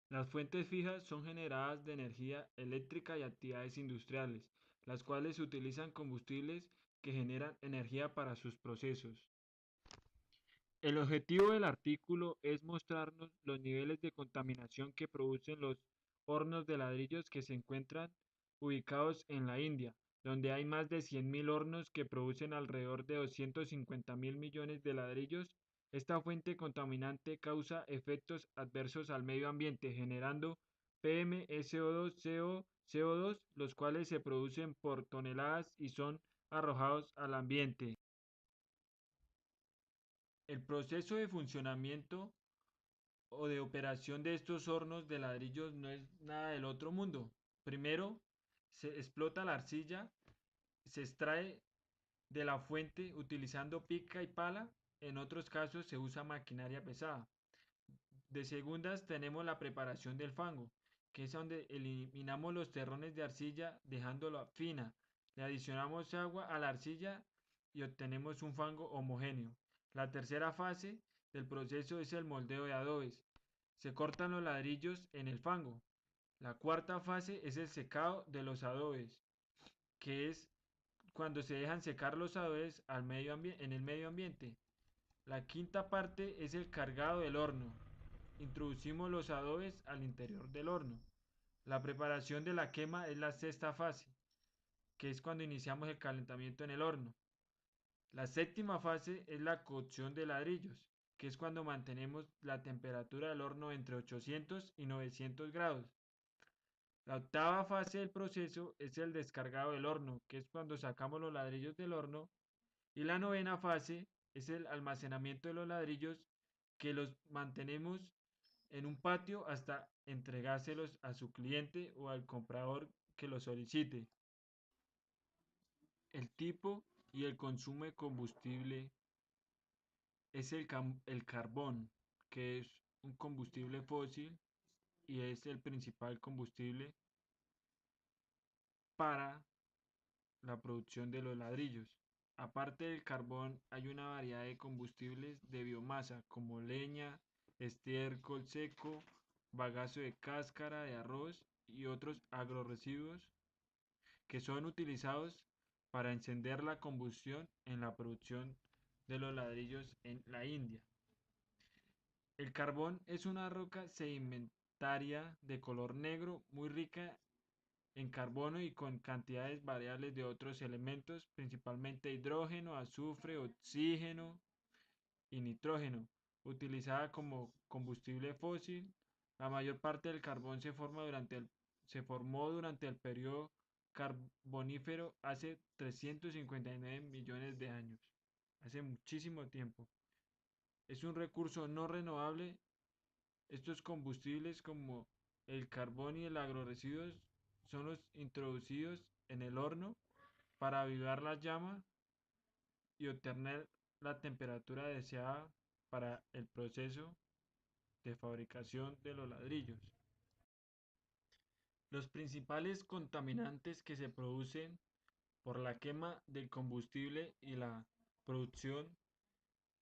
Las fuentes fijas son generadoras de energía eléctrica y actividades industriales, las cuales utilizan combustibles que generan energía para sus procesos. El objetivo del artículo es mostrarnos los niveles de contaminación que producen los hornos de ladrillos que se encuentran ubicados en la India, donde hay más de 100.000 hornos que producen alrededor de 250.000 millones de ladrillos. Esta fuente contaminante causa efectos adversos al medio ambiente, generando PM, SO2, CO2, los cuales se producen por toneladas y son arrojados al ambiente. El proceso de funcionamiento o de operación de estos hornos de ladrillos no es nada del otro mundo. Primero, se explota la arcilla, se extrae de la fuente utilizando pica y pala. En otros casos se usa maquinaria pesada. De segundas tenemos la preparación del fango, que es donde eliminamos los terrones de arcilla dejándola fina. Le adicionamos agua a la arcilla y obtenemos un fango homogéneo. La tercera fase del proceso es el moldeo de adobes. Se cortan los ladrillos en el fango. La cuarta fase es el secado de los adobes, que es cuando se dejan secar los adobes en el medio ambiente. La quinta parte es el cargado del horno. Introducimos los adobes al interior del horno. La preparación de la quema es la sexta fase, que es cuando iniciamos el calentamiento en el horno. La séptima fase es la cocción de ladrillos, que es cuando mantenemos la temperatura del horno entre 800 y 900 grados. La octava fase del proceso es el descargado del horno, que es cuando sacamos los ladrillos del horno. Y la novena fase es el almacenamiento de los ladrillos, que los mantenemos en un patio hasta entregárselos a su cliente o al comprador que lo solicite. El tipo y el consumo de combustible es el carbón, que es un combustible fósil y es el principal combustible para la producción de los ladrillos. Aparte del carbón, hay una variedad de combustibles de biomasa como leña, estiércol seco, bagazo de cáscara de arroz y otros agroresiduos que son utilizados para encender la combustión en la producción de los ladrillos en la India. El carbón es una roca sedimentaria de color negro muy rica en carbono y con cantidades variables de otros elementos, principalmente hidrógeno, azufre, oxígeno y nitrógeno, utilizada como combustible fósil. La mayor parte del carbón se formó durante el periodo carbonífero hace 359 millones de años, hace muchísimo tiempo. Es un recurso no renovable. Estos combustibles como el carbón y el agroresiduos son los introducidos en el horno para avivar la llama y obtener la temperatura deseada para el proceso de fabricación de los ladrillos. Los principales contaminantes que se producen por la quema del combustible y la producción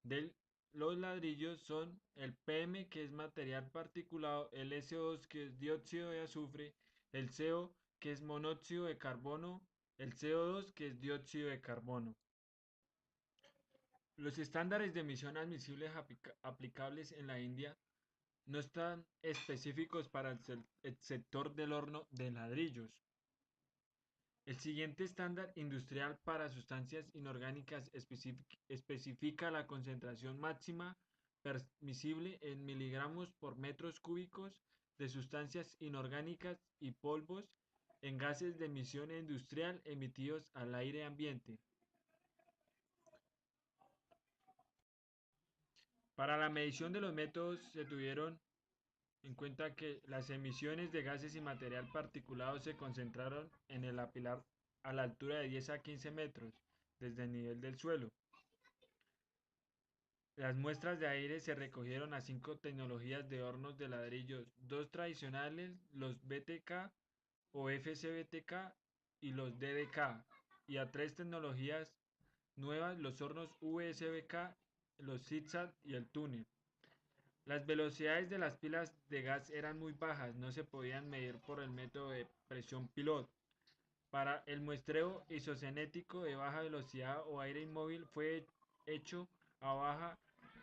de los ladrillos son el PM, que es material particulado, el SO2, que es dióxido de azufre, el CO, que es monóxido de carbono, el CO2, que es dióxido de carbono. Los estándares de emisión admisibles aplicables en la India no están específicos para el sector del horno de ladrillos. El siguiente estándar industrial para sustancias inorgánicas especifica la concentración máxima permisible en miligramos por metros cúbicos de sustancias inorgánicas y polvos en gases de emisión industrial emitidos al aire ambiente. Para la medición de los métodos se tuvieron en cuenta que las emisiones de gases y material particulado se concentraron en el apilar a la altura de 10 a 15 metros desde el nivel del suelo. Las muestras de aire se recogieron a 5 tecnologías de hornos de ladrillos, dos tradicionales, los BTK o FCBTK y los DDK, y a 3 tecnologías nuevas, los hornos VSBK, los ZigZag y el túnel. Las velocidades de las pilas de gas eran muy bajas, no se podían medir por el método de presión pilot. Para el muestreo isocinético de baja velocidad o aire inmóvil fue hecho a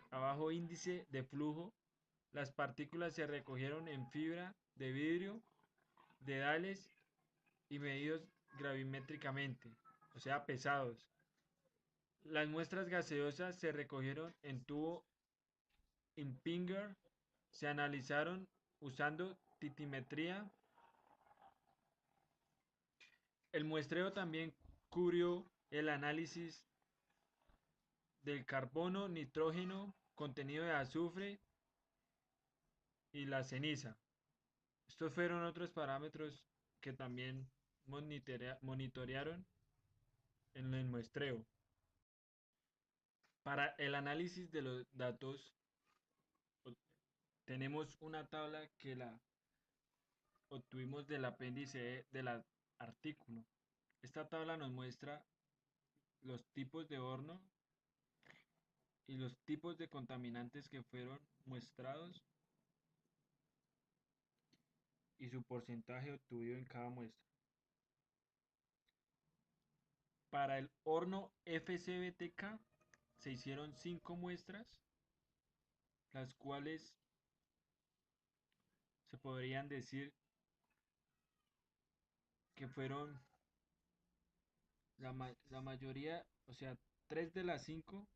bajo índice de flujo. Las partículas se recogieron en fibra de vidrio, dedales y medidos gravimétricamente, o sea, pesados. Las muestras gaseosas se recogieron en tubo Impingers, se analizaron usando titimetría. El muestreo también cubrió el análisis del carbono, nitrógeno, contenido de azufre y la ceniza. Estos fueron otros parámetros que también monitorearon en el muestreo. Para el análisis de los datos tenemos una tabla que la obtuvimos del apéndice del artículo. Esta tabla nos muestra los tipos de horno y los tipos de contaminantes que fueron muestrados y su porcentaje obtenido en cada muestra. Para el horno FCBTK se hicieron 5 muestras, las cuales se podrían decir que fueron la mayoría, o sea, 3 de las 5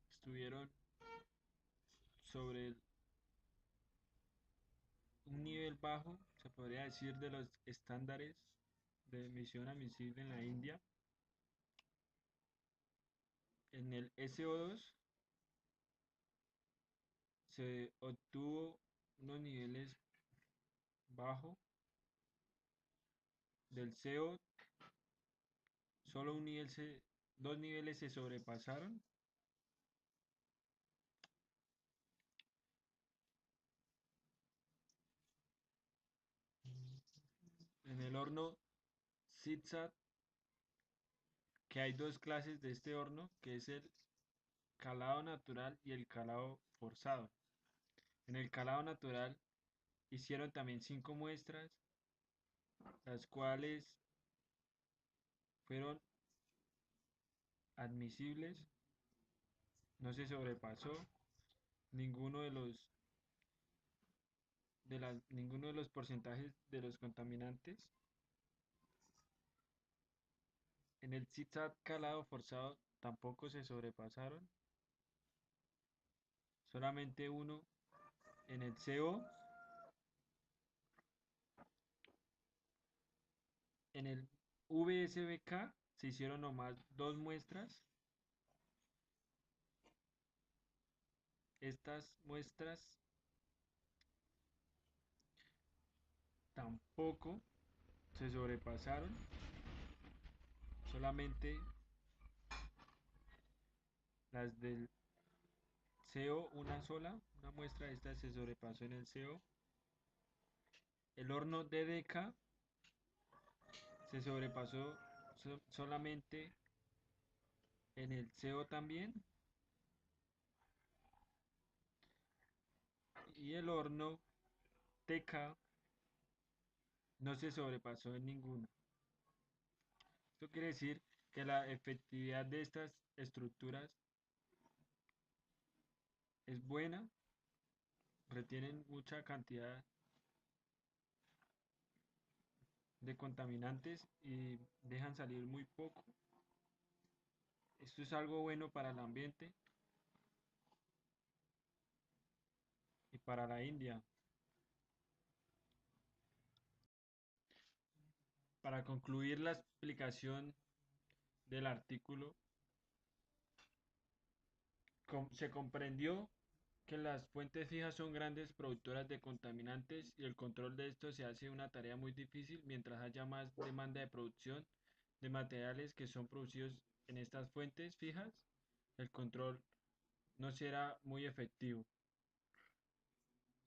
estuvieron sobre un nivel bajo, se podría decir, de los estándares de emisión admisible en la India. En el SO2 se obtuvo unos niveles bajos. Del CO, solo dos niveles se sobrepasaron. En el horno ZigZag, que hay dos clases de este horno, que es el calado natural y el calado forzado. En el calado natural hicieron también 5 muestras, las cuales fueron admisibles, no se sobrepasó ninguno ninguno de los porcentajes de los contaminantes. En el ZigZag calado forzado tampoco se sobrepasaron, solamente uno. En el CO, en el VSBK se hicieron nomás 2 muestras. Estas muestras tampoco se sobrepasaron, solamente las del CO, una muestra de estas se sobrepasó en el CO. El horno DDK se sobrepasó solamente en el CO también. Y el horno TK no se sobrepasó en ninguno. Esto quiere decir que la efectividad de estas estructuras es buena, retienen mucha cantidad de contaminantes y dejan salir muy poco. Esto es algo bueno para el ambiente y para la India. Para concluir la explicación del artículo, se comprendió que las fuentes fijas son grandes productoras de contaminantes y el control de esto se hace una tarea muy difícil mientras haya más demanda de producción de materiales que son producidos en estas fuentes fijas, el control no será muy efectivo.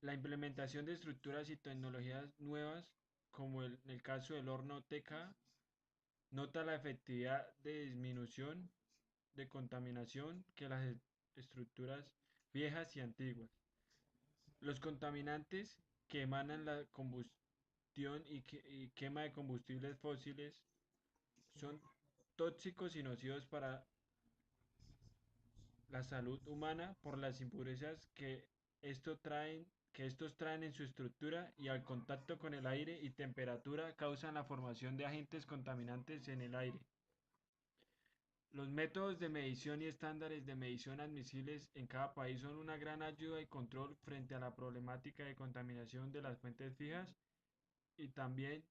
La implementación de estructuras y tecnologías nuevas, como en el caso del horno TK, nota la efectividad de disminución de contaminación que las estructuras viejas y antiguas. Los contaminantes que emanan la combustión y quema de combustibles fósiles son tóxicos y nocivos para la salud humana por las impurezas que estos traen en su estructura y al contacto con el aire y temperatura causan la formación de agentes contaminantes en el aire. Los métodos de medición y estándares de medición admisibles en cada país son una gran ayuda y control frente a la problemática de contaminación de las fuentes fijas y también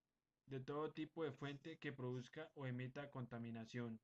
de todo tipo de fuente que produzca o emita contaminación.